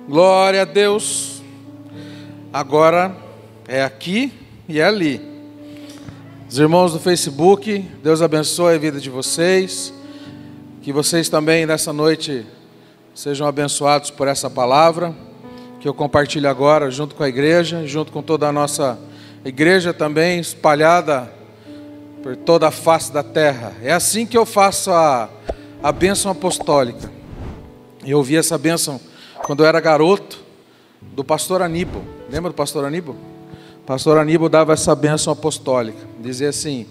Glória a Deus. Agora é aqui e é ali. Os irmãos do Facebook, Deus abençoe a vida de vocês. Que vocês também nessa noite sejam abençoados por essa palavra que eu compartilho agora junto com a igreja, junto com toda a nossa igreja também espalhada por toda a face da terra. É assim que eu faço a bênção apostólica. Eu ouvi essa bênção quando eu era garoto, do pastor Aníbal. Lembra do pastor Aníbal? O pastor Aníbal dava essa bênção apostólica. Dizia assim: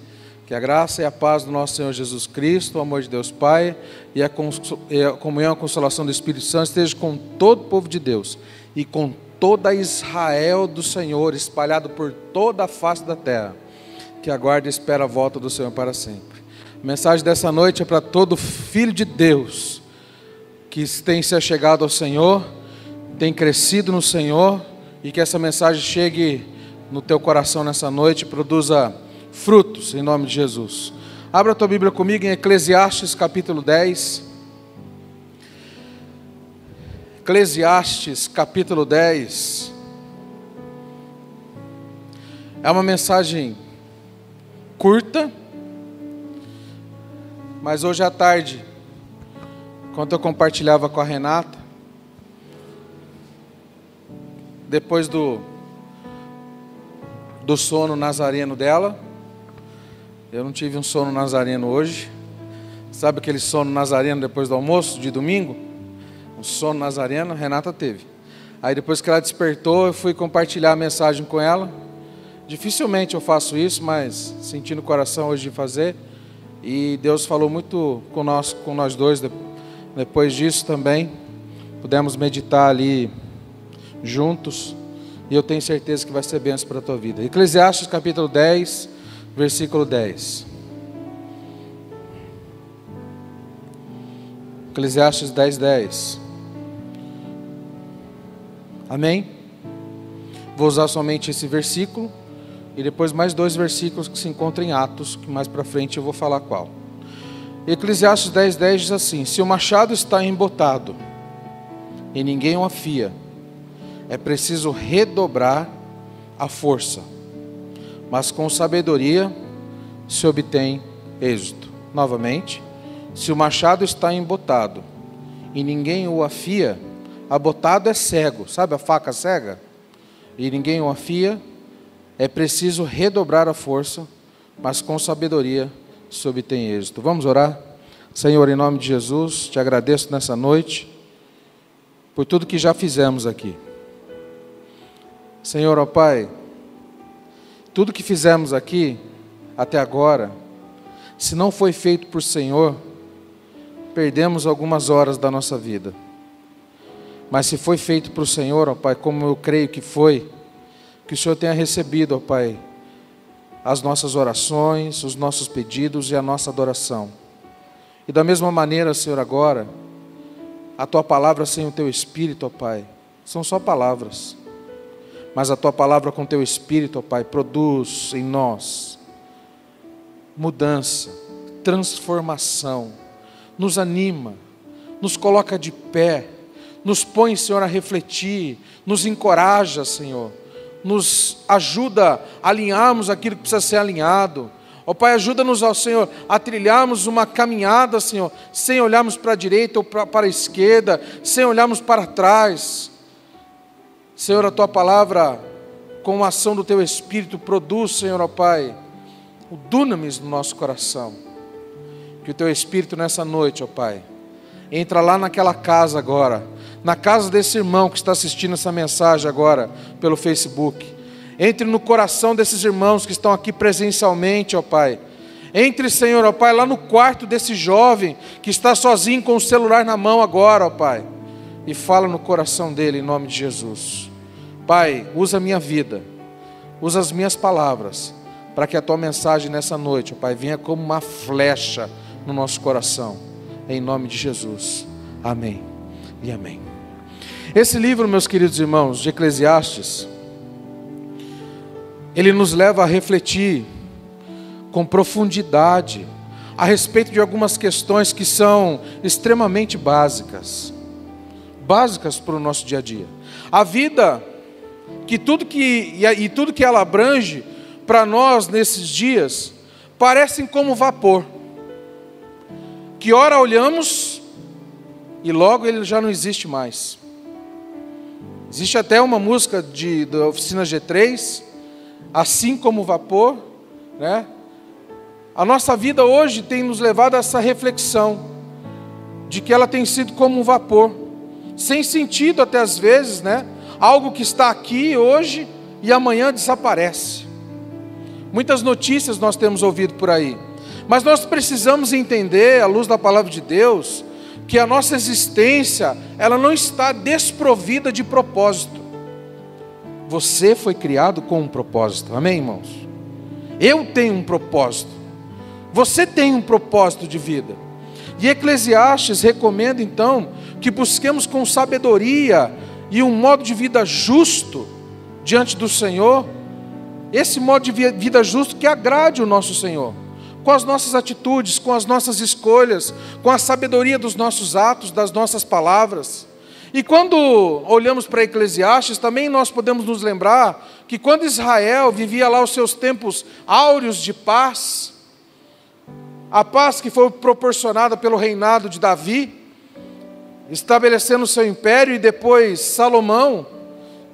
que a graça e a paz do nosso Senhor Jesus Cristo, o amor de Deus Pai e a comunhão e a consolação do Espírito Santo esteja com todo o povo de Deus e com toda Israel do Senhor, espalhado por toda a face da terra, que aguarda e espera a volta do Senhor para sempre. A mensagem dessa noite é para todo filho de Deus que tem se achegado ao Senhor, tem crescido no Senhor, e que essa mensagem chegue no teu coração nessa noite e produza frutos em nome de Jesus. Abra a tua Bíblia comigo em Eclesiastes capítulo 10. Eclesiastes capítulo 10. É uma mensagem curta, mas hoje à tarde, quando eu compartilhava com a Renata, depois do sono nazareno dela, eu não tive um sono nazareno hoje. Sabe aquele sono nazareno depois do almoço, de domingo? Um sono nazareno, a Renata teve. Aí depois que ela despertou, eu fui compartilhar a mensagem com ela. Dificilmente eu faço isso, mas senti no coração hoje de fazer. E Deus falou muito com nós dois. Depois disso também, pudemos meditar ali juntos. E eu tenho certeza que vai ser bênção para a tua vida. Eclesiastes capítulo 10, versículo 10. Eclesiastes 10, 10. Amém? Vou usar somente esse versículo. E depois mais dois versículos que se encontram em Atos, que mais para frente eu vou falar qual. Eclesiastes 10, 10 diz assim: se o machado está embotado e ninguém o afia, é preciso redobrar a força, mas com sabedoria se obtém êxito. Novamente, se o machado está embotado e ninguém o afia, abotado é cego, sabe a faca cega? E ninguém o afia, é preciso redobrar a força, mas com sabedoria se obtém êxito. Vamos orar? Senhor, em nome de Jesus, te agradeço nessa noite por tudo que já fizemos aqui. Senhor, ó Pai, tudo que fizemos aqui até agora, se não foi feito por Senhor, perdemos algumas horas da nossa vida. Mas se foi feito para o Senhor, ó Pai, como eu creio que foi, que o Senhor tenha recebido, ó Pai, as nossas orações, os nossos pedidos e a nossa adoração. E da mesma maneira, Senhor, agora, a Tua palavra sem o Teu Espírito, ó Pai, são só palavras. Mas a Tua palavra com o Teu Espírito, ó Pai, produz em nós mudança, transformação, nos anima, nos coloca de pé, nos põe, Senhor, a refletir, nos encoraja, Senhor, nos ajuda a alinharmos aquilo que precisa ser alinhado. Ó Pai, ajuda-nos, ó Senhor, a trilharmos uma caminhada, Senhor, sem olharmos para a direita ou para a esquerda, sem olharmos para trás. Senhor, a Tua palavra, com a ação do Teu Espírito, produz, Senhor, ó Pai, o dunamis no nosso coração. Que o Teu Espírito nessa noite, ó Pai, entra lá naquela casa agora, na casa desse irmão que está assistindo essa mensagem agora pelo Facebook. Entre no coração desses irmãos que estão aqui presencialmente, ó Pai. Entre, Senhor, ó Pai, lá no quarto desse jovem que está sozinho com o celular na mão agora, ó Pai. E fala no coração dele em nome de Jesus. Pai, usa a minha vida, usa as minhas palavras, para que a Tua mensagem nessa noite, ó Pai, venha como uma flecha no nosso coração. Em nome de Jesus. Amém e amém. Esse livro, meus queridos irmãos, de Eclesiastes, ele nos leva a refletir com profundidade a respeito de algumas questões que são extremamente básicas. básicas para o nosso dia a dia. A vida, tudo que ela abrange para nós nesses dias, parecem como vapor, que ora olhamos e logo ele já não existe mais. Existe até uma música da Oficina G3, assim como o vapor, né? A nossa vida hoje tem nos levado a essa reflexão, de que ela tem sido como um vapor, sem sentido até às vezes, né? Algo que está aqui hoje e amanhã desaparece. Muitas notícias nós temos ouvido por aí, mas nós precisamos entender, à luz da palavra de Deus, que a nossa existência, ela não está desprovida de propósito. Você foi criado com um propósito, amém, irmãos? Eu tenho um propósito, você tem um propósito de vida. E Eclesiastes recomenda então que busquemos com sabedoria e um modo de vida justo diante do Senhor, esse modo de vida justo que agrade o nosso Senhor, com as nossas atitudes, com as nossas escolhas, com a sabedoria dos nossos atos, das nossas palavras. E quando olhamos para Eclesiastes, também nós podemos nos lembrar que quando Israel vivia lá os seus tempos áureos de paz, a paz que foi proporcionada pelo reinado de Davi, estabelecendo o seu império, e depois Salomão,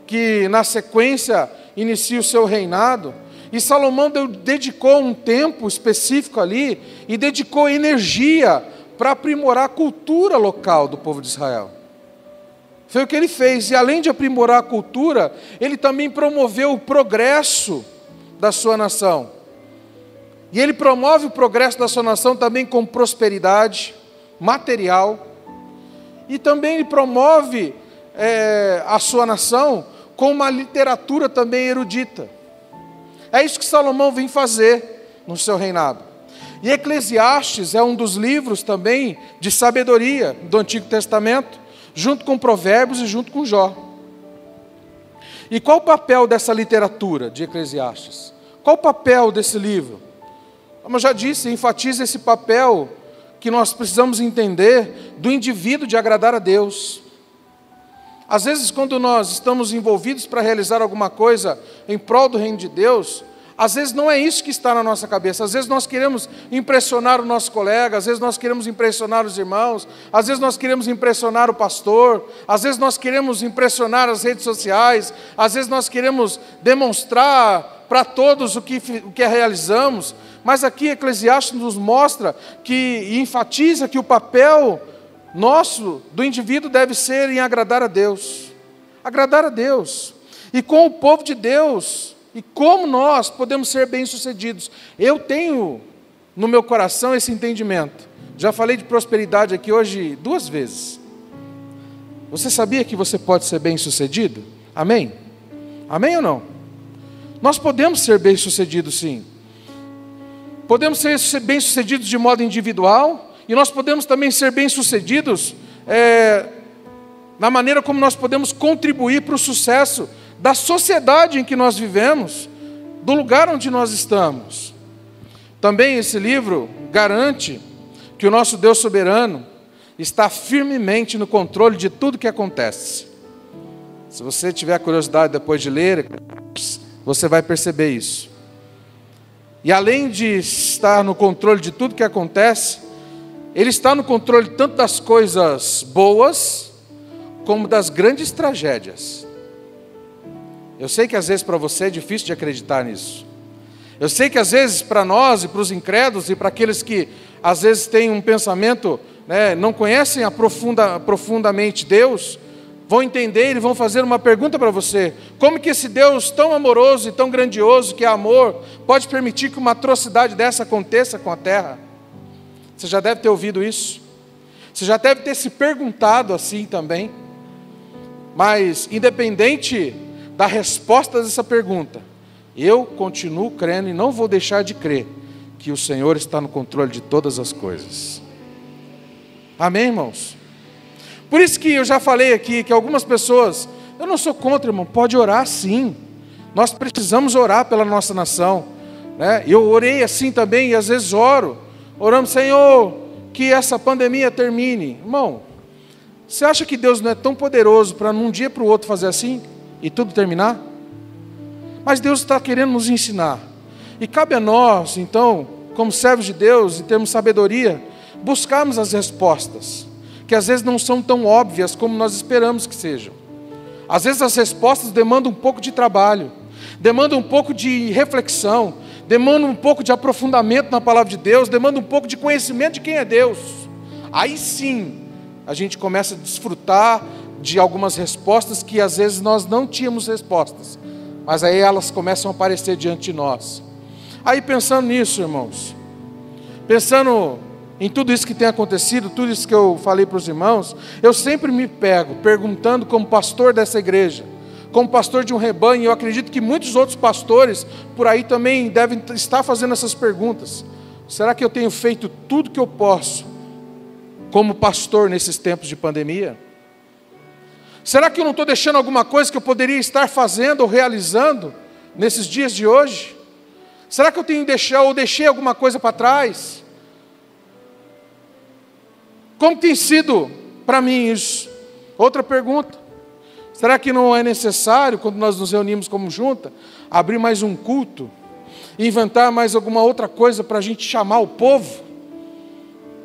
que na sequência inicia o seu reinado, e Salomão dedicou um tempo específico ali, e dedicou energia para aprimorar a cultura local do povo de Israel. Foi o que ele fez, e além de aprimorar a cultura, ele também promoveu o progresso da sua nação. E ele promove o progresso da sua nação também com prosperidade material, e também ele promove a sua nação com uma literatura também erudita. É isso que Salomão vem fazer no seu reinado. E Eclesiastes é um dos livros também de sabedoria do Antigo Testamento, junto com Provérbios e junto com Jó. E qual o papel dessa literatura de Eclesiastes? Qual o papel desse livro? Como eu já disse, enfatiza esse papel que nós precisamos entender do indivíduo de agradar a Deus. Às vezes, quando nós estamos envolvidos para realizar alguma coisa em prol do reino de Deus, às vezes não é isso que está na nossa cabeça. Às vezes nós queremos impressionar o nosso colega, às vezes nós queremos impressionar os irmãos, às vezes nós queremos impressionar o pastor, às vezes nós queremos impressionar as redes sociais, às vezes nós queremos demonstrar para todos o que realizamos. Mas aqui Eclesiastes nos mostra e enfatiza que o papel nosso, do indivíduo, deve ser em agradar a Deus. Agradar a Deus. E com o povo de Deus, e como nós podemos ser bem-sucedidos. Eu tenho no meu coração esse entendimento. Já falei de prosperidade aqui hoje 2 vezes. Você sabia que você pode ser bem-sucedido? Amém? Amém ou não? Nós podemos ser bem-sucedidos, sim. Podemos ser bem-sucedidos de modo individual, e nós podemos também ser bem-sucedidos na maneira como nós podemos contribuir para o sucesso da sociedade em que nós vivemos, do lugar onde nós estamos. Também esse livro garante que o nosso Deus soberano está firmemente no controle de tudo que acontece. Se você tiver curiosidade depois de ler, você vai perceber isso. E além de estar no controle de tudo que acontece, Ele está no controle tanto das coisas boas, como das grandes tragédias. Eu sei que às vezes para você é difícil de acreditar nisso. Eu sei que às vezes para nós e para os incrédulos e para aqueles que às vezes têm um pensamento, não conhecem profundamente Deus, vão entender e vão fazer uma pergunta para você: como que esse Deus tão amoroso e tão grandioso, que é amor, pode permitir que uma atrocidade dessa aconteça com a terra? Você já deve ter ouvido isso. Você já deve ter se perguntado assim também. Mas, independente da resposta dessa pergunta, eu continuo crendo e não vou deixar de crer que o Senhor está no controle de todas as coisas. Amém, irmãos? Por isso que eu já falei aqui que algumas pessoas, eu não sou contra, irmão, pode orar sim. Nós precisamos orar pela nossa nação. Eu orei assim também, e às vezes oramos: Senhor, que essa pandemia termine. Irmão, Você acha que Deus não é tão poderoso para num dia para o outro fazer assim e tudo terminar? Mas Deus está querendo nos ensinar. E cabe a nós, então, como servos de Deus, e termos sabedoria, buscarmos as respostas, que às vezes não são tão óbvias como nós esperamos que sejam. Às vezes as respostas demandam um pouco de trabalho, demandam um pouco de reflexão, demandam um pouco de aprofundamento na palavra de Deus, demandam um pouco de conhecimento de quem é Deus. Aí sim, a gente começa a desfrutar de algumas respostas que às vezes nós não tínhamos respostas, mas aí elas começam a aparecer diante de nós. Aí pensando nisso, irmãos, pensando em tudo isso que tem acontecido, tudo isso que eu falei para os irmãos, eu sempre me pego perguntando como pastor dessa igreja, como pastor de um rebanho, e eu acredito que muitos outros pastores por aí também devem estar fazendo essas perguntas. Será que eu tenho feito tudo que eu posso como pastor nesses tempos de pandemia? Será que eu não estou deixando alguma coisa que eu poderia estar fazendo ou realizando nesses dias de hoje? Será que eu tenho deixado ou deixei alguma coisa para trás? Como tem sido para mim isso? Outra pergunta. Será que não é necessário, quando nós nos reunimos como junta, abrir mais um culto? Inventar mais alguma outra coisa para a gente chamar o povo?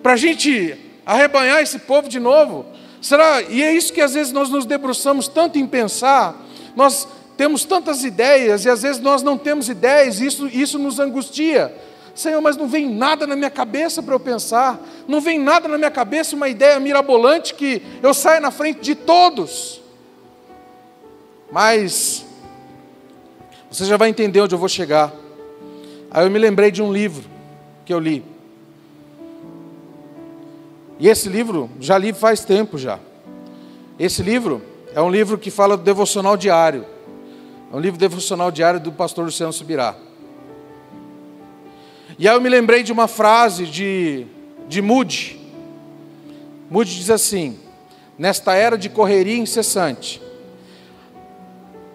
Para a gente arrebanhar esse povo de novo? Será? E é isso que às vezes nós nos debruçamos tanto em pensar, nós temos tantas ideias, e às vezes nós não temos ideias, e isso nos angustia. Senhor, mas não vem nada na minha cabeça para eu pensar, não vem nada na minha cabeça, uma ideia mirabolante que eu saia na frente de todos. Mas você já vai entender onde eu vou chegar. Aí eu me lembrei de um livro que eu li. E esse livro, já li faz tempo já. Esse livro é um livro que fala do devocional diário. É um livro devocional diário do pastor Luciano Subirá. E aí eu me lembrei de uma frase de Moody. Moody diz assim: nesta era de correria incessante,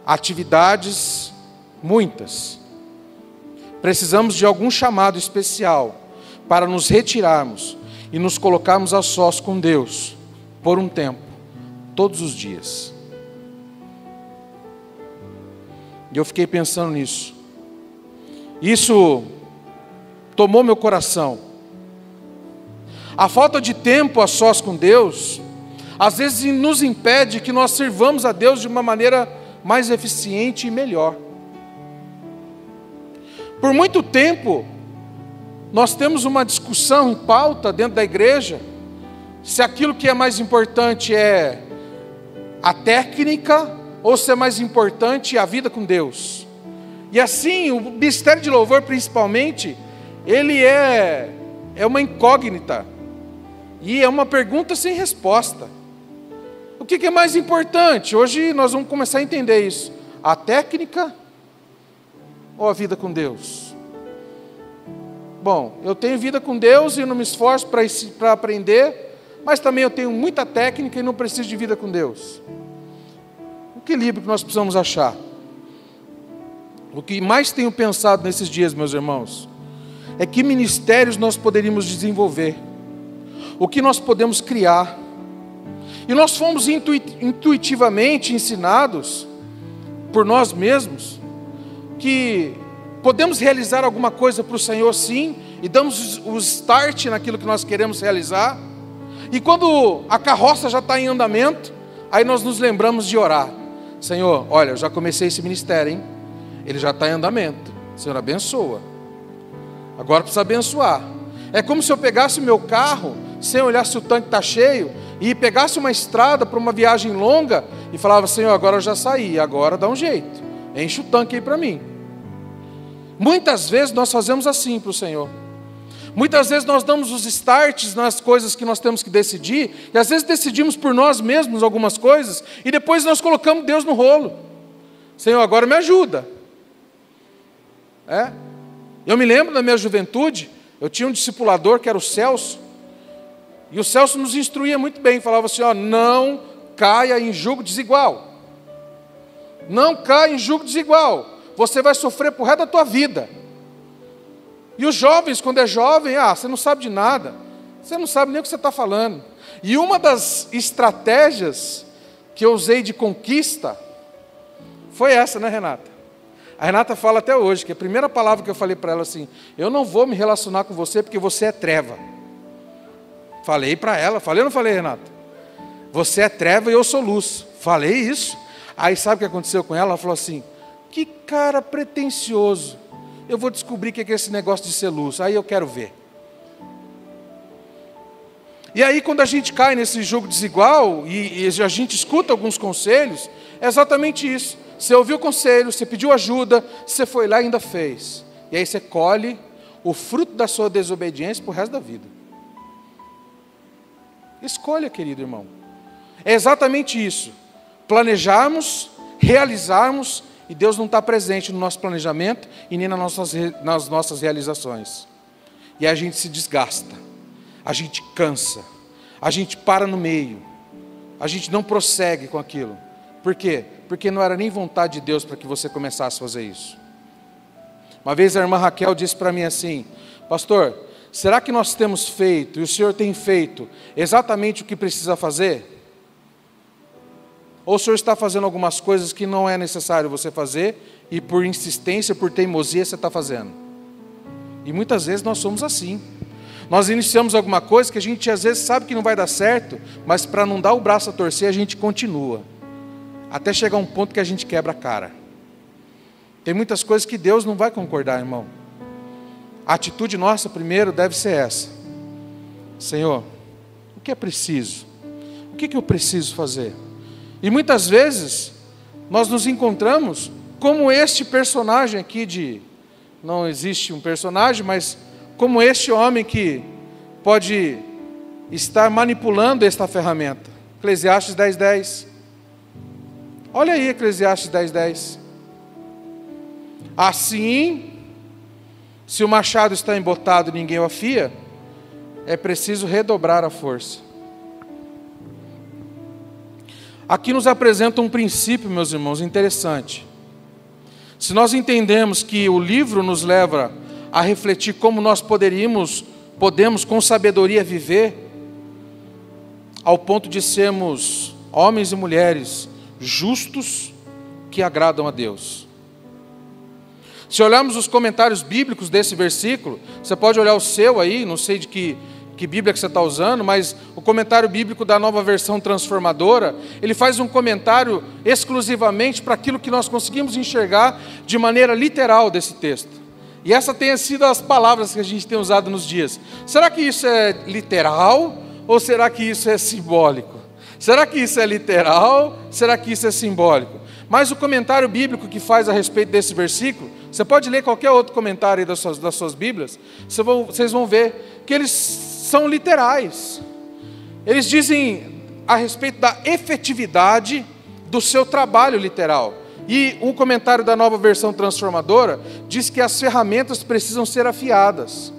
atividades muitas, precisamos de algum chamado especial para nos retirarmos e nos colocarmos a sós com Deus por um tempo, todos os dias. E eu fiquei pensando nisso. Isso tomou meu coração. A falta de tempo a sós com Deus, às vezes nos impede que nós sirvamos a Deus de uma maneira mais eficiente e melhor. Por muito tempo, nós temos uma discussão em pauta dentro da igreja, se aquilo que é mais importante é a técnica, ou se é mais importante a vida com Deus. E assim, o ministério de louvor principalmente, ele é uma incógnita, e é uma pergunta sem resposta. O que é mais importante? Hoje nós vamos começar a entender isso. A técnica ou a vida com Deus? Bom, eu tenho vida com Deus e não me esforço para aprender, mas também eu tenho muita técnica e não preciso de vida com Deus. O equilíbrio que nós precisamos achar. O que mais tenho pensado nesses dias, meus irmãos, é que ministérios nós poderíamos desenvolver, o que nós podemos criar. E nós fomos intuitivamente ensinados por nós mesmos que podemos realizar alguma coisa para o Senhor, sim, e damos o start naquilo que nós queremos realizar. E quando a carroça já está em andamento, aí nós nos lembramos de orar. Senhor, olha, eu já comecei esse ministério, hein? Ele já está em andamento. Senhor, abençoa. Agora precisa abençoar. É como se eu pegasse o meu carro, sem olhar se o tanque está cheio, e pegasse uma estrada para uma viagem longa, e falava: Senhor, agora eu já saí, agora dá um jeito, enche o tanque aí para mim. Muitas vezes nós fazemos assim para o Senhor. Muitas vezes nós damos os starts nas coisas que nós temos que decidir, e às vezes decidimos por nós mesmos algumas coisas, e depois nós colocamos Deus no rolo. Senhor, agora me ajuda. Eu me lembro da minha juventude, eu tinha um discipulador que era o Celso, e o Celso nos instruía muito bem, falava assim: não caia em jugo desigual. Não caia em jugo desigual. Você vai sofrer por resto da tua vida. E os jovens, quando é jovem, você não sabe de nada. Você não sabe nem o que você está falando. E uma das estratégias que eu usei de conquista foi essa, né, Renata? A Renata fala até hoje, que a primeira palavra que eu falei para ela assim, eu não vou me relacionar com você porque você é treva. Falei para ela, falei ou não falei, Renata? Você é treva e eu sou luz. Falei isso. Aí sabe o que aconteceu com ela? Ela falou assim, que cara pretensioso. Eu vou descobrir o que é esse negócio de ser luz. Aí eu quero ver. E aí quando a gente cai nesse jogo desigual e a gente escuta alguns conselhos, é exatamente isso. Você ouviu o conselho, você pediu ajuda, você foi lá e ainda fez. E aí você colhe o fruto da sua desobediência para o resto da vida. Escolha, querido irmão. É exatamente isso. Planejarmos, realizarmos, e Deus não está presente no nosso planejamento e nem nas nossas realizações. E a gente se desgasta, a gente cansa, a gente para no meio, a gente não prossegue com aquilo. Por quê? Porque não era nem vontade de Deus para que você começasse a fazer isso. Uma vez a irmã Raquel disse para mim assim, pastor, será que nós temos feito, e o Senhor tem feito, exatamente o que precisa fazer? Ou o Senhor está fazendo algumas coisas que não é necessário você fazer, e por insistência, por teimosia, você está fazendo? E muitas vezes nós somos assim. Nós iniciamos alguma coisa que a gente às vezes sabe que não vai dar certo, mas para não dar o braço a torcer, a gente continua. Até chegar um ponto que a gente quebra a cara. Tem muitas coisas que Deus não vai concordar, irmão. A atitude nossa primeiro deve ser essa. Senhor, o que é preciso? O que eu preciso fazer? E muitas vezes, nós nos encontramos como este personagem aqui não existe um personagem, mas como este homem que pode estar manipulando esta ferramenta. Eclesiastes 10:10. Olha aí Eclesiastes 10:10. Assim, se o machado está embotado e ninguém o afia, é preciso redobrar a força. Aqui nos apresenta um princípio, meus irmãos, interessante. Se nós entendemos que o livro nos leva a refletir como nós podemos com sabedoria viver, ao ponto de sermos homens e mulheres justos que agradam a Deus. Se olharmos os comentários bíblicos desse versículo, você pode olhar o seu aí, não sei de que Bíblia que você está usando, mas o comentário bíblico da Nova Versão Transformadora, ele faz um comentário exclusivamente para aquilo que nós conseguimos enxergar de maneira literal desse texto. E essa tem sido as palavras que a gente tem usado nos dias. Será que isso é literal ou será que isso é simbólico? Será que isso é literal? Será que isso é simbólico? Mas o comentário bíblico que faz a respeito desse versículo, você pode ler qualquer outro comentário aí das suas Bíblias, vocês vão ver que eles são literais. Eles dizem a respeito da efetividade do seu trabalho literal. E um comentário da Nova Versão Transformadora diz que as ferramentas precisam ser afiadas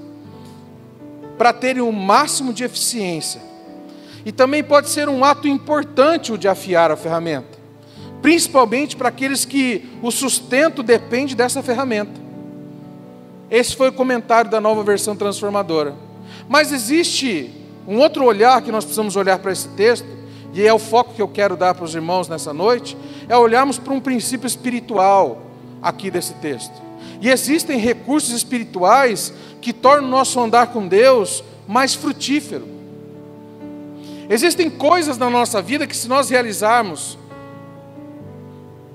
para terem o máximo de eficiência. E também pode ser um ato importante o de afiar a ferramenta, principalmente para aqueles que o sustento depende dessa ferramenta. Esse foi o comentário da Nova Versão Transformadora. Mas existe um outro olhar que nós precisamos olhar para esse texto, e é o foco que eu quero dar para os irmãos nessa noite, é olharmos para um princípio espiritual aqui desse texto. E existem recursos espirituais que tornam o nosso andar com Deus mais frutífero. Existem coisas na nossa vida que, se nós realizarmos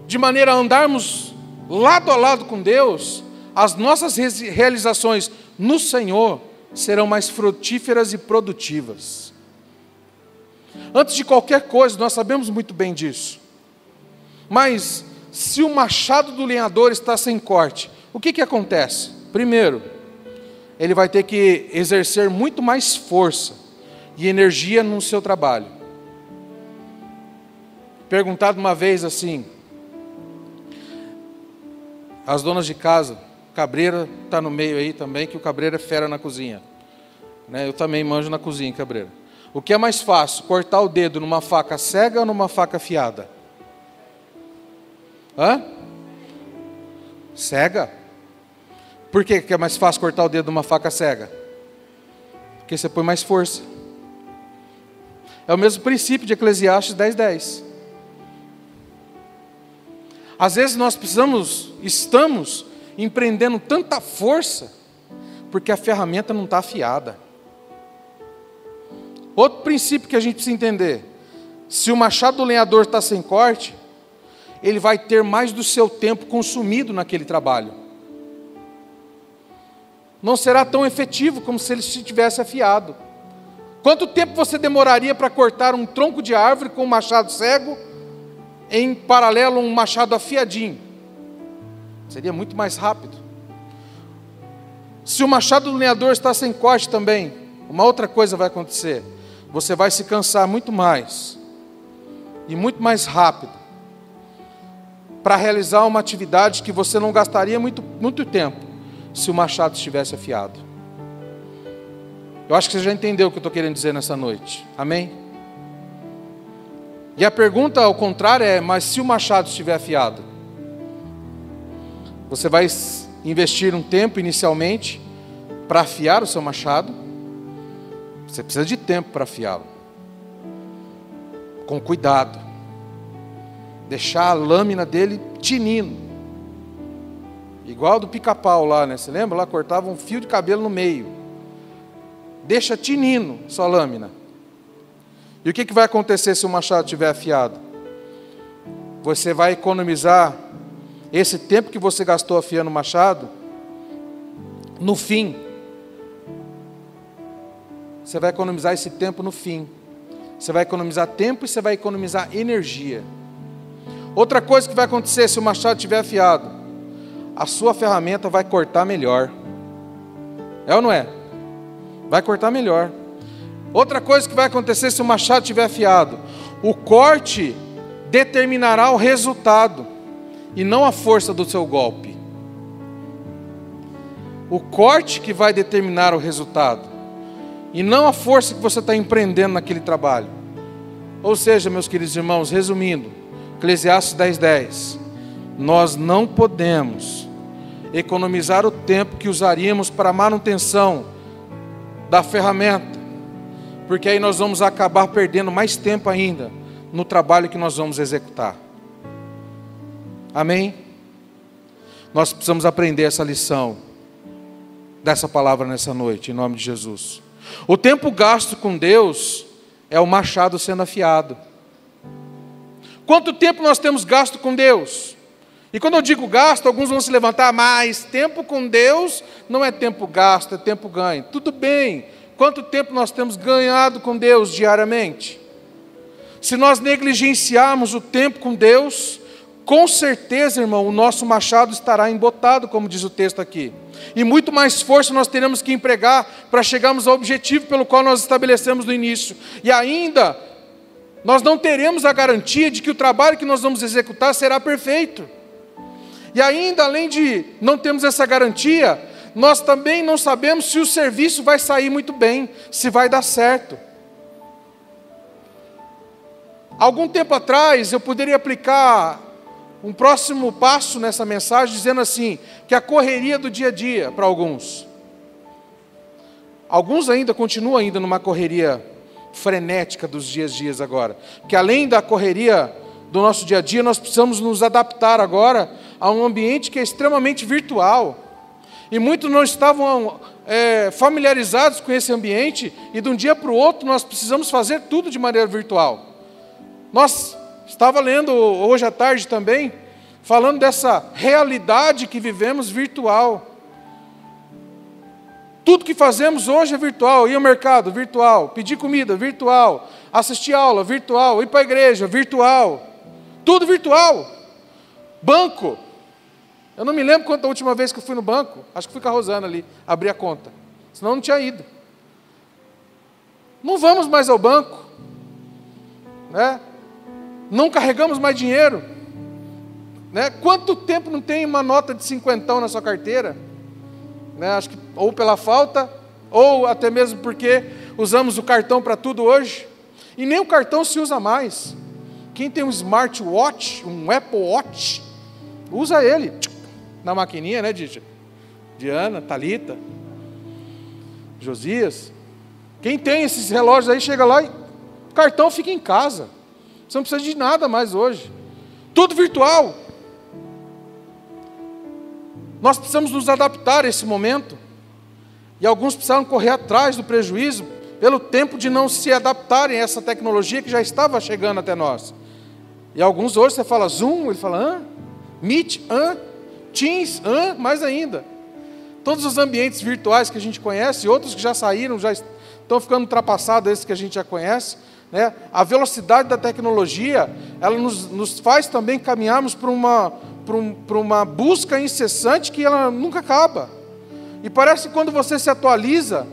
de maneira a andarmos lado a lado com Deus, as nossas realizações no Senhor serão mais frutíferas e produtivas. Antes de qualquer coisa, nós sabemos muito bem disso. Mas, se o machado do lenhador está sem corte, o que acontece? Primeiro, ele vai ter que exercer muito mais força e energia no seu trabalho. Perguntado uma vez assim, as donas de casa, Cabreira está no meio aí também, que o Cabreira é fera na cozinha. Né? Eu também manjo na cozinha, Cabreira. O que é mais fácil, cortar o dedo numa faca cega ou numa faca afiada? Cega? Por que é mais fácil cortar o dedo numa faca cega? Porque você põe mais força. É o mesmo princípio de Eclesiastes 10:10. Às vezes nós estamos empreendendo tanta força, porque a ferramenta não está afiada. Outro princípio que a gente precisa entender: se o machado do lenhador está sem corte, ele vai ter mais do seu tempo consumido naquele trabalho. Não será tão efetivo como se ele estivesse afiado. Quanto tempo você demoraria para cortar um tronco de árvore com um machado cego, em paralelo a um machado afiadinho? Seria muito mais rápido. Se o machado do lenhador está sem corte também, uma outra coisa vai acontecer: você vai se cansar muito mais e muito mais rápido para realizar uma atividade que você não gastaria muito tempo se o machado estivesse afiado. Eu acho que você já entendeu o que eu estou querendo dizer nessa noite. Amém? E a pergunta ao contrário é: mas se o machado estiver afiado? Você vai investir um tempo inicialmente para afiar o seu machado. Você precisa de tempo para afiá-lo. Com cuidado. Deixar a lâmina dele tinindo. Igual do pica-pau lá, né? Você lembra? Lá cortava um fio de cabelo no meio. Deixa tinindo sua lâmina. E o que vai acontecer se o machado estiver afiado? Você vai economizar esse tempo que você gastou afiando o machado. No fim, você vai economizar esse tempo no fim. Você vai economizar tempo e você vai economizar energia. Outra coisa que vai acontecer se o machado estiver afiado: a sua ferramenta vai cortar melhor. É ou não é? Vai cortar melhor. Outra coisa que vai acontecer se o machado estiver afiado: o corte determinará o resultado e não a força do seu golpe. O corte que vai determinar o resultado e não a força que você está empreendendo naquele trabalho. Ou seja, meus queridos irmãos, resumindo, Eclesiastes 10:10, nós não podemos economizar o tempo que usaríamos para a manutenção da ferramenta, porque aí nós vamos acabar perdendo mais tempo ainda no trabalho que nós vamos executar. Amém? Nós precisamos aprender essa lição dessa palavra nessa noite, em nome de Jesus. O tempo gasto com Deus é o machado sendo afiado. Quanto tempo nós temos gasto com Deus? E quando eu digo gasto, alguns vão se levantar: mas tempo com Deus não é tempo gasto, é tempo ganho. Tudo bem. Quanto tempo nós temos ganhado com Deus diariamente? Se nós negligenciarmos o tempo com Deus, com certeza, irmão, o nosso machado estará embotado, como diz o texto aqui. E muito mais força nós teremos que empregar para chegarmos ao objetivo pelo qual nós estabelecemos no início. E ainda, nós não teremos a garantia de que o trabalho que nós vamos executar será perfeito. E ainda, além de não termos essa garantia, nós também não sabemos se o serviço vai sair muito bem, se vai dar certo. Algum tempo atrás, eu poderia aplicar um próximo passo nessa mensagem, dizendo assim, que a correria do dia a dia, para alguns ainda continuam ainda numa correria frenética dos dias agora, que além da correria do nosso dia a dia, nós precisamos nos adaptar agora a um ambiente que é extremamente virtual, e muitos não estavam familiarizados com esse ambiente, e de um dia para o outro nós precisamos fazer tudo de maneira virtual. Nós estava lendo hoje à tarde também, falando dessa realidade que vivemos virtual. Tudo que fazemos hoje é virtual. Ir ao mercado, virtual. Pedir comida, virtual. Assistir aula, virtual. Ir para a igreja, virtual. Tudo virtual. Banco. Eu não me lembro quando a última vez que eu fui no banco. Acho que fui com a Rosana ali, abrir a conta. Senão eu não tinha ido. Não vamos mais ao banco, né? Não carregamos mais dinheiro, né? Quanto tempo não tem uma nota de 50 na sua carteira? Né? Acho que ou pela falta, ou até mesmo porque usamos o cartão para tudo hoje. E nem o cartão se usa mais. Quem tem um smartwatch, um Apple Watch, usa ele na maquininha, né, Diana, Thalita, Josias. Quem tem esses relógios aí, chega lá e O cartão fica em casa. Você não precisa de nada mais hoje. Tudo virtual. Nós precisamos nos adaptar a esse momento. E alguns precisaram correr atrás do prejuízo pelo tempo de não se adaptarem a essa tecnologia que já estava chegando até nós. E alguns hoje você fala Zoom, ele fala Meet, Teams, mais ainda. Todos os ambientes virtuais que a gente conhece, outros que já saíram, já estão ficando ultrapassados, esses que a gente já conhece, né? A velocidade da tecnologia, ela nos faz também caminharmos para uma busca incessante que ela nunca acaba. E parece que quando você se atualiza,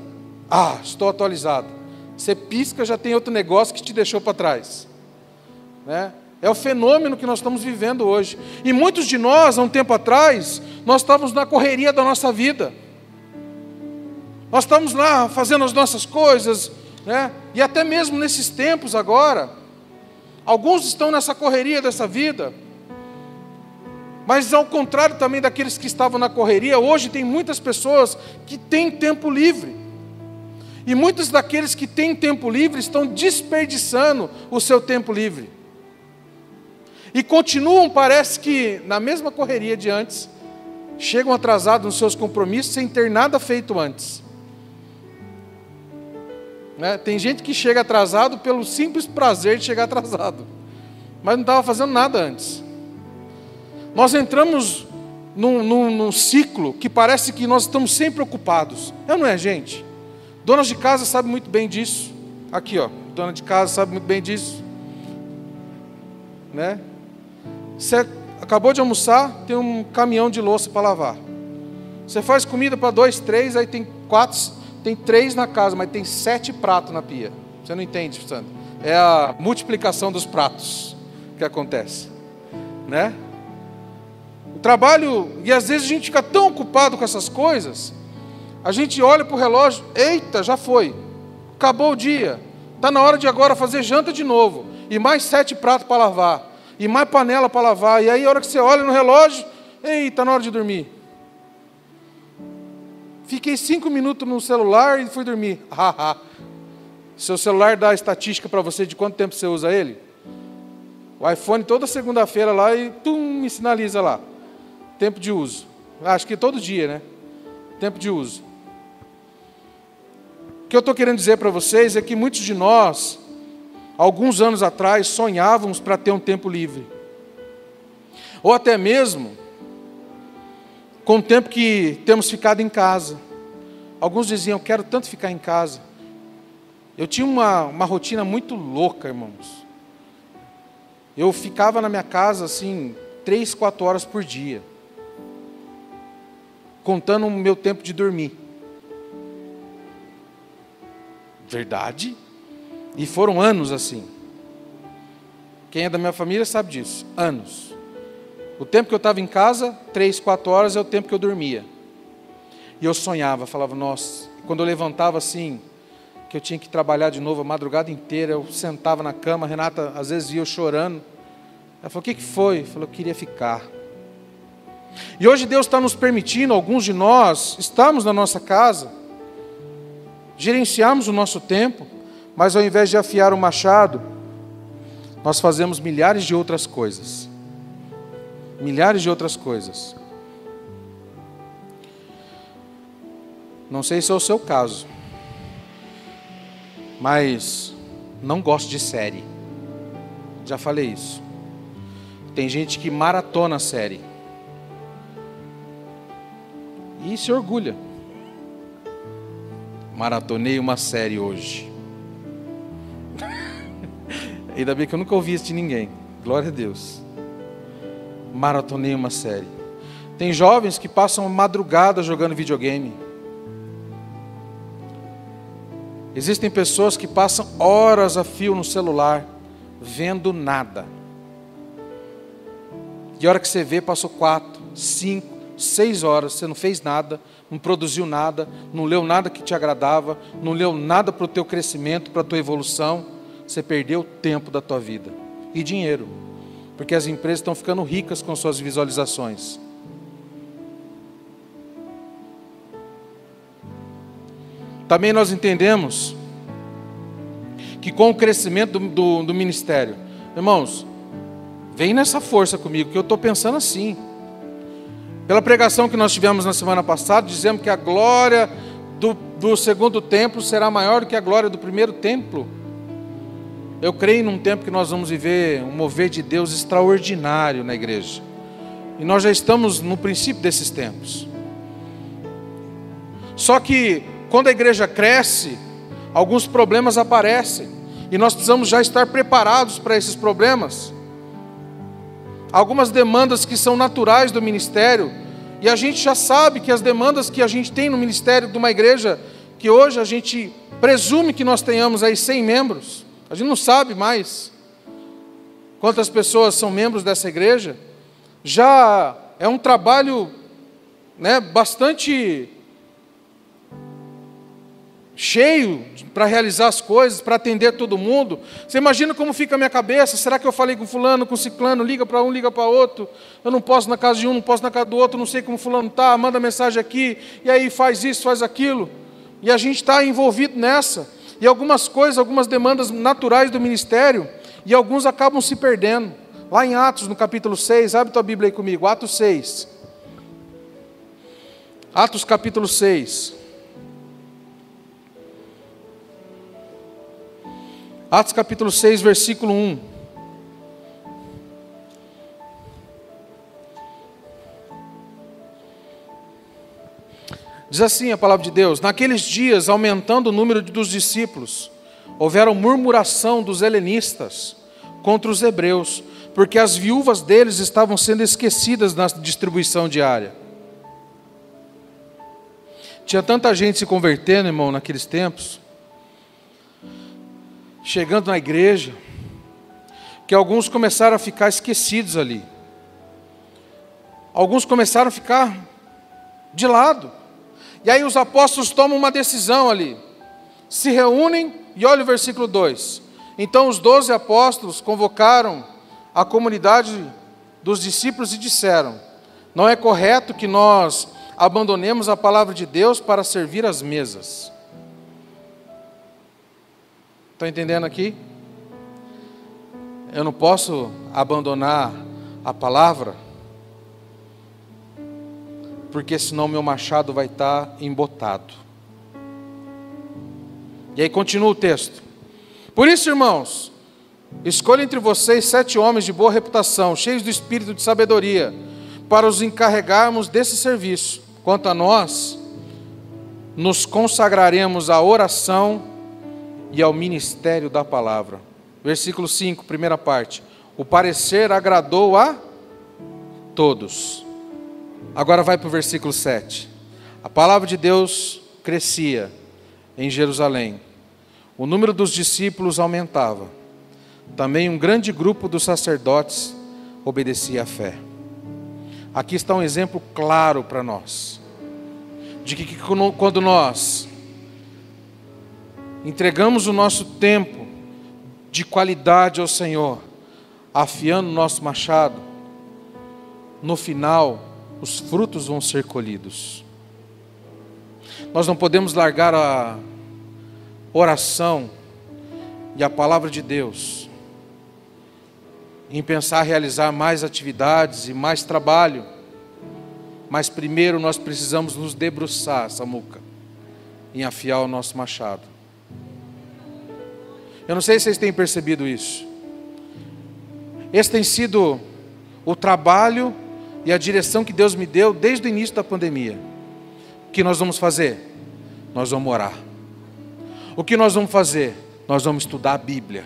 estou atualizado. Você pisca, já tem outro negócio que te deixou para trás, né? É o fenômeno que nós estamos vivendo hoje. E muitos de nós, há um tempo atrás, nós estávamos na correria da nossa vida. Nós estamos lá fazendo as nossas coisas, né? E até mesmo nesses tempos agora, alguns estão nessa correria dessa vida. Mas ao contrário também daqueles que estavam na correria, hoje tem muitas pessoas que têm tempo livre. E muitos daqueles que têm tempo livre estão desperdiçando o seu tempo livre. E continuam, parece que, na mesma correria de antes, chegam atrasados nos seus compromissos sem ter nada feito antes. Né? Tem gente que chega atrasado pelo simples prazer de chegar atrasado, mas não estava fazendo nada antes. Nós entramos num ciclo que parece que nós estamos sempre ocupados. Não é, gente? Donas de casa sabem muito bem disso. Aqui, dona de casa sabe muito bem disso. Né? Você acabou de almoçar, tem um caminhão de louça para lavar. Você faz comida para 2, 3, aí tem 4, tem 3 na casa, mas tem 7 pratos na pia. Você não entende, Sandro? É a multiplicação dos pratos que acontece, né? O trabalho, e às vezes a gente fica tão ocupado com essas coisas, a gente olha para o relógio, eita, já foi, acabou o dia, está na hora de agora fazer janta de novo, e mais 7 pratos para lavar, e mais panela para lavar, e aí a hora que você olha no relógio, eita, está na hora de dormir. Fiquei 5 minutos no celular e fui dormir. Seu celular dá a estatística para você de quanto tempo você usa ele? O iPhone toda segunda-feira lá e me sinaliza lá. Tempo de uso. Acho que todo dia, né? Tempo de uso. O que eu estou querendo dizer para vocês é que muitos de nós, alguns anos atrás, sonhávamos para ter um tempo livre. Ou até mesmo com o tempo que temos ficado em casa. Alguns diziam, eu quero tanto ficar em casa. Eu tinha uma rotina muito louca, irmãos. Eu ficava na minha casa, assim, 3, 4 horas por dia. Contando o meu tempo de dormir. Verdade? E foram anos assim. Quem é da minha família sabe disso. Anos. O tempo que eu estava em casa, 3, 4 horas, é o tempo que eu dormia. E eu sonhava, falava, nossa. Quando eu levantava assim, que eu tinha que trabalhar de novo a madrugada inteira, eu sentava na cama, a Renata às vezes via eu chorando. Ela falou, o que foi? Eu falei, eu queria ficar. E hoje Deus está nos permitindo, alguns de nós, estamos na nossa casa, gerenciamos o nosso tempo, mas ao invés de afiar o machado, nós fazemos milhares de outras coisas. Milhares de outras coisas. Não sei se é o seu caso, mas não gosto de série. Já falei isso. Tem gente que maratona a série. E se orgulha. Maratonei uma série hoje. Ainda bem que eu nunca ouvi isso de ninguém. Glória a Deus. Maratonei uma série. Tem jovens que passam madrugada jogando videogame. Existem pessoas que passam horas a fio no celular, vendo nada. E a hora que você vê, passou 4, 5, 6 horas, você não fez nada, não produziu nada, não leu nada que te agradava, não leu nada para o teu crescimento, para a tua evolução. Você perdeu tempo da tua vida. E dinheiro. Porque as empresas estão ficando ricas com suas visualizações. Também nós entendemos que com o crescimento do ministério. Irmãos, vem nessa força comigo, que eu estou pensando assim. Pela pregação que nós tivemos na semana passada, dizemos que a glória do segundo templo será maior do que a glória do primeiro templo. Eu creio num tempo que nós vamos viver um mover de Deus extraordinário na igreja. E nós já estamos no princípio desses tempos. Só que quando a igreja cresce, alguns problemas aparecem. E nós precisamos já estar preparados para esses problemas. Algumas demandas que são naturais do ministério. E a gente já sabe que as demandas que a gente tem no ministério de uma igreja, que hoje a gente presume que nós tenhamos aí 100 membros. A gente não sabe mais quantas pessoas são membros dessa igreja. Já é um trabalho, bastante cheio para realizar as coisas, para atender todo mundo. Você imagina como fica a minha cabeça? Será que eu falei com fulano, com ciclano, liga para um, liga para outro, eu não posso na casa de um, não posso na casa do outro, não sei como fulano está, manda mensagem aqui, e aí faz isso, faz aquilo, e a gente está envolvido nessa, e algumas coisas, algumas demandas naturais do ministério, e alguns acabam se perdendo. Lá em Atos, no capítulo 6, abre tua Bíblia aí comigo, Atos 6. Atos capítulo 6. Atos capítulo 6, versículo 1. Diz assim a palavra de Deus: naqueles dias, aumentando o número dos discípulos, houveram murmuração dos helenistas contra os hebreus, porque as viúvas deles estavam sendo esquecidas na distribuição diária. Tinha tanta gente se convertendo, irmão, naqueles tempos, chegando na igreja, que alguns começaram a ficar esquecidos ali. Alguns começaram a ficar de lado. E aí os apóstolos tomam uma decisão ali. Se reúnem e olha o versículo 2. Então os 12 apóstolos convocaram a comunidade dos discípulos e disseram: não é correto que nós abandonemos a palavra de Deus para servir às mesas. Estão entendendo aqui? Eu não posso abandonar a palavra, porque senão meu machado vai estar embotado. E aí continua o texto. Por isso, irmãos, escolha entre vocês 7 homens de boa reputação, cheios do espírito de sabedoria, para os encarregarmos desse serviço. Quanto a nós, nos consagraremos à oração e ao ministério da palavra. Versículo 5, primeira parte. O parecer agradou a todos. Agora vai para o versículo 7. A palavra de Deus crescia em Jerusalém. O número dos discípulos aumentava. Também um grande grupo dos sacerdotes obedecia à fé. Aqui está um exemplo claro para nós, de que quando nós entregamos o nosso tempo de qualidade ao Senhor, afiando o nosso machado, no final, os frutos vão ser colhidos. Nós não podemos largar a oração e a palavra de Deus em pensar realizar mais atividades e mais trabalho, mas primeiro nós precisamos nos debruçar, Samuca, em afiar o nosso machado. Eu não sei se vocês têm percebido isso. Esse tem sido o trabalho e a direção que Deus me deu desde o início da pandemia. O que nós vamos fazer? Nós vamos orar. O que nós vamos fazer? Nós vamos estudar a Bíblia.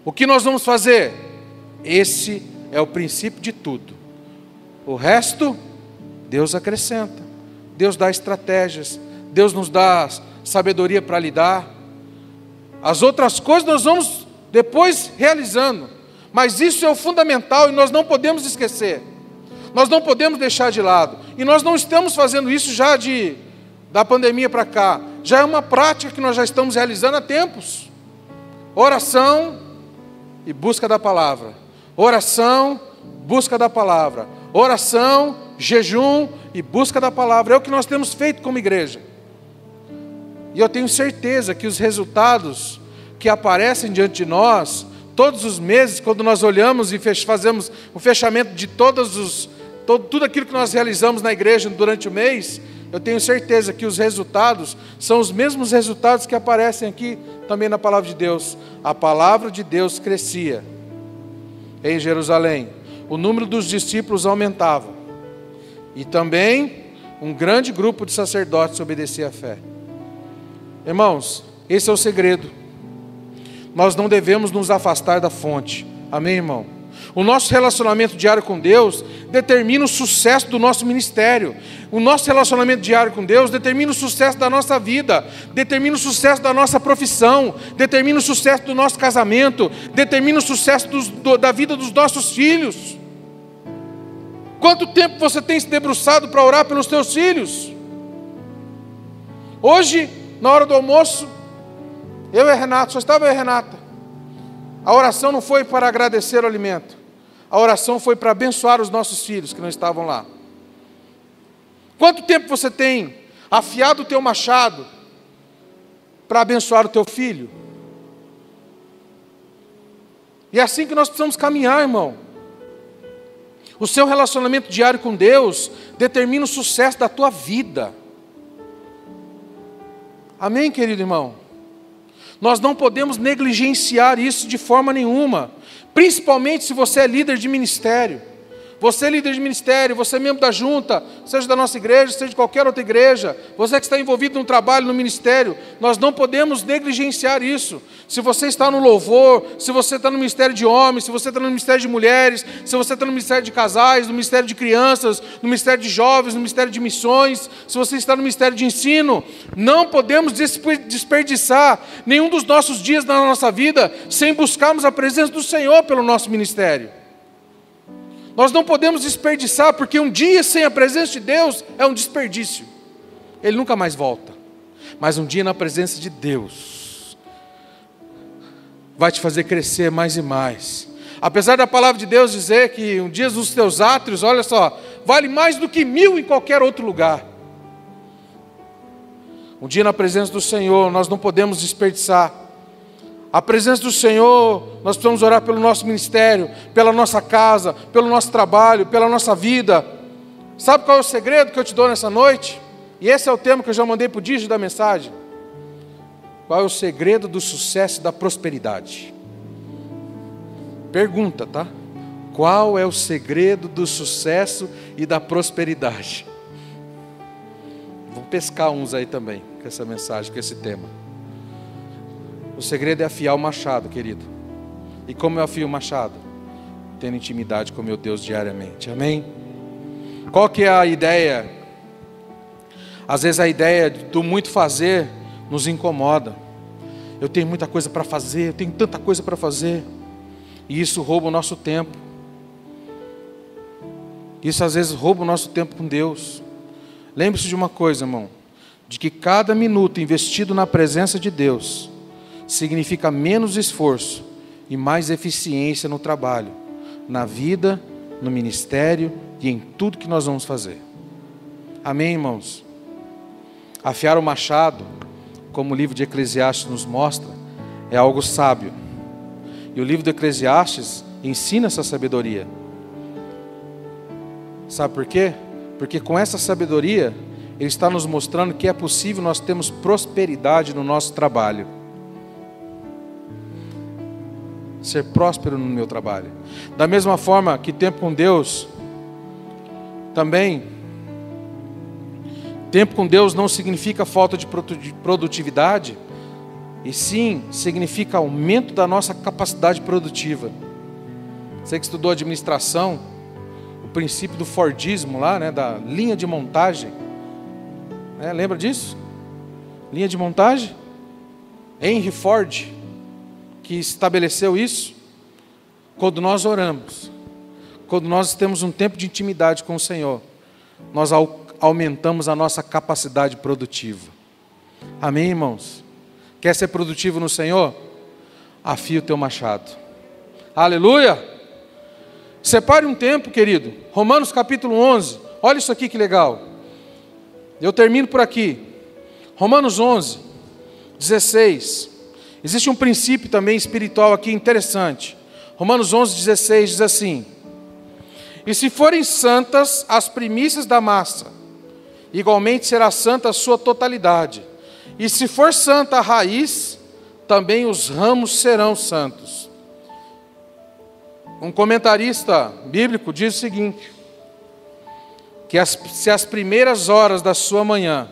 O que nós vamos fazer? Esse é o princípio de tudo. O resto, Deus acrescenta. Deus dá estratégias. Deus nos dá sabedoria para lidar. As outras coisas nós vamos depois realizando. Mas isso é o fundamental e nós não podemos esquecer. Nós não podemos deixar de lado. E nós não estamos fazendo isso já da pandemia para cá. Já é uma prática que nós já estamos realizando há tempos. Oração e busca da palavra. Oração, busca da palavra. Oração, jejum e busca da palavra. É o que nós temos feito como igreja. E eu tenho certeza que os resultados que aparecem diante de nós, todos os meses, quando nós olhamos e fazemos o fechamento de tudo aquilo que nós realizamos na igreja durante o mês, eu tenho certeza que os resultados são os mesmos resultados que aparecem aqui também na palavra de Deus. A palavra de Deus crescia em Jerusalém, o número dos discípulos aumentava, e também um grande grupo de sacerdotes obedecia à fé. Irmãos, esse é o segredo. Nós não devemos nos afastar da fonte. Amém, irmão? O nosso relacionamento diário com Deus determina o sucesso do nosso ministério. O nosso relacionamento diário com Deus determina o sucesso da nossa vida, determina o sucesso da nossa profissão, determina o sucesso do nosso casamento, determina o sucesso da vida dos nossos filhos. Quanto tempo você tem se debruçado para orar pelos teus filhos? Hoje, na hora do almoço, eu e a Renata, só estava eu e a Renata. A oração não foi para agradecer o alimento. A oração foi para abençoar os nossos filhos que não estavam lá. Quanto tempo você tem afiado o teu machado para abençoar o teu filho? E é assim que nós precisamos caminhar, irmão. O seu relacionamento diário com Deus determina o sucesso da tua vida. Amém, querido irmão? Nós não podemos negligenciar isso de forma nenhuma, principalmente se você é líder de ministério. Você é líder de ministério, você é membro da junta, seja da nossa igreja, seja de qualquer outra igreja, você que está envolvido no trabalho, no ministério, nós não podemos negligenciar isso. Se você está no louvor, se você está no ministério de homens, se você está no ministério de mulheres, se você está no ministério de casais, no ministério de crianças, no ministério de jovens, no ministério de missões, se você está no ministério de ensino, não podemos desperdiçar nenhum dos nossos dias na nossa vida sem buscarmos a presença do Senhor pelo nosso ministério. Nós não podemos desperdiçar, porque um dia sem a presença de Deus é um desperdício. Ele nunca mais volta. Mas um dia na presença de Deus vai te fazer crescer mais e mais. Apesar da palavra de Deus dizer que um dia nos teus átrios, olha só, vale mais do que 1000 em qualquer outro lugar. Um dia na presença do Senhor nós não podemos desperdiçar. A presença do Senhor, nós precisamos orar pelo nosso ministério, pela nossa casa, pelo nosso trabalho, pela nossa vida. Sabe qual é o segredo que eu te dou nessa noite? E esse é o tema que eu já mandei para o dígito da mensagem. Qual é o segredo do sucesso e da prosperidade? Pergunta, tá? Qual é o segredo do sucesso e da prosperidade? Vou pescar uns aí também, com essa mensagem, com esse tema. O segredo é afiar o machado, querido. E como eu afio o machado? Tendo intimidade com meu Deus diariamente. Amém? Qual que é a ideia? Às vezes a ideia do muito fazer nos incomoda. Eu tenho muita coisa para fazer, eu tenho tanta coisa para fazer. E isso rouba o nosso tempo. Isso às vezes rouba o nosso tempo com Deus. Lembre-se de uma coisa, irmão. De que cada minuto investido na presença de Deus significa menos esforço e mais eficiência no trabalho, na vida, no ministério e em tudo que nós vamos fazer. Amém, irmãos? Afiar o machado, como o livro de Eclesiastes nos mostra, é algo sábio. E o livro de Eclesiastes ensina essa sabedoria. Sabe por quê? Porque com essa sabedoria, ele está nos mostrando que é possível nós termos prosperidade no nosso trabalho. Ser próspero no meu trabalho. Da mesma forma que tempo com Deus, também, tempo com Deus não significa falta de produtividade, e sim significa aumento da nossa capacidade produtiva. Você que estudou administração, o princípio do Fordismo lá, né, da linha de montagem, lembra disso? Linha de montagem? Henry Ford que estabeleceu isso. Quando nós oramos, quando nós temos um tempo de intimidade com o Senhor, nós aumentamos a nossa capacidade produtiva. Amém, irmãos? Quer ser produtivo no Senhor? Afia o teu machado. Aleluia! Separe um tempo, querido. Romanos capítulo 11. Olha isso aqui que legal. Eu termino por aqui. Romanos 11, 16. Existe um princípio também espiritual aqui interessante. Romanos 11:16 diz assim: e se forem santas as primícias da massa, igualmente será santa a sua totalidade. E se for santa a raiz, também os ramos serão santos. Um comentarista bíblico diz o seguinte: que se as primeiras horas da sua manhã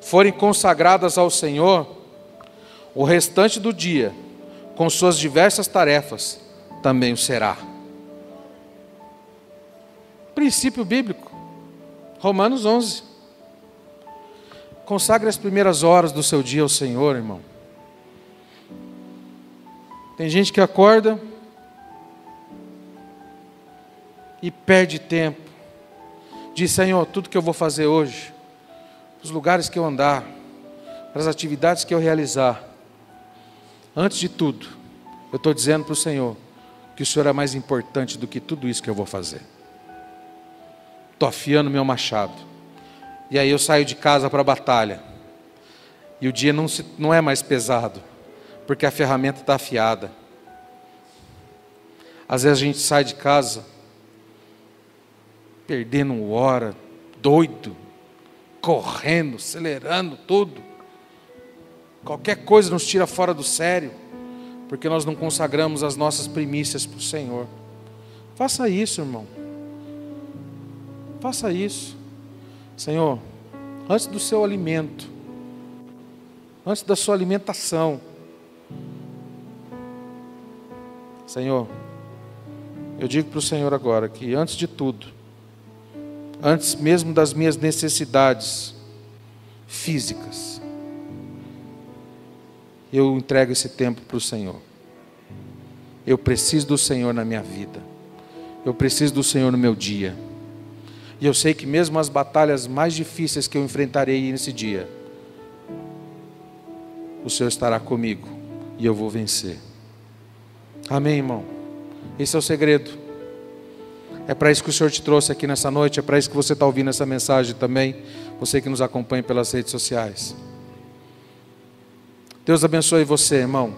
forem consagradas ao Senhor, o restante do dia, com suas diversas tarefas, também o será. Princípio bíblico, Romanos 11. Consagre as primeiras horas do seu dia ao Senhor, irmão. Tem gente que acorda e perde tempo. Diz: Senhor, tudo que eu vou fazer hoje, os lugares que eu andar, as atividades que eu realizar, antes de tudo, eu estou dizendo para o Senhor que o Senhor é mais importante do que tudo isso que eu vou fazer. Estou afiando meu machado. E aí eu saio de casa para a batalha. E o dia não é mais pesado, porque a ferramenta está afiada. Às vezes a gente sai de casa perdendo hora, doido, correndo, acelerando tudo. Qualquer coisa nos tira fora do sério, porque nós não consagramos as nossas primícias para o Senhor. Faça isso, irmão. Faça isso. Senhor, antes do seu alimento, antes da sua alimentação, Senhor, eu digo para o Senhor agora que antes de tudo, antes mesmo das minhas necessidades físicas, eu entrego esse tempo para o Senhor. Eu preciso do Senhor na minha vida. Eu preciso do Senhor no meu dia. E eu sei que mesmo as batalhas mais difíceis que eu enfrentarei nesse dia, o Senhor estará comigo e eu vou vencer. Amém, irmão? Esse é o segredo. É para isso que o Senhor te trouxe aqui nessa noite. É para isso que você está ouvindo essa mensagem também. Você que nos acompanha pelas redes sociais. Deus abençoe você, irmão.